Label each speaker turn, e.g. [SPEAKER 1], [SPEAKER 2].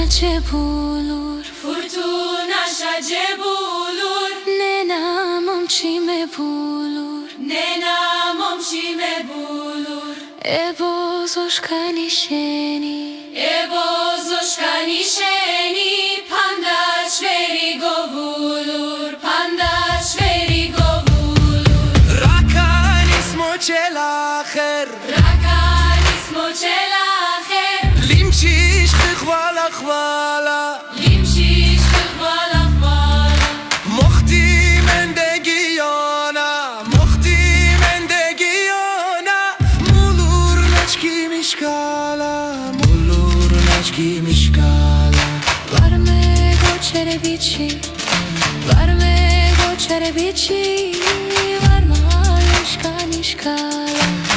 [SPEAKER 1] ce bulur,
[SPEAKER 2] Furtunașa ce bulur,
[SPEAKER 1] nena momčime bulur,
[SPEAKER 2] nena momčime bulur.
[SPEAKER 1] Evo zoškani šeni,
[SPEAKER 2] Evo zoškani šeni, pandač veri govulur, pandač veri govulur.
[SPEAKER 3] Rakani smo çelaher,
[SPEAKER 2] Rakani smo čelaher,
[SPEAKER 3] limčiš hvala hvala.
[SPEAKER 2] limšiš hvala hvala.
[SPEAKER 3] Mohti mendegi yana, mohti mendegi yana. Mulur neçki mişkala, mulur neçki mişkala.
[SPEAKER 1] varme gočere bići, varme gočere bići, varma liška niškala.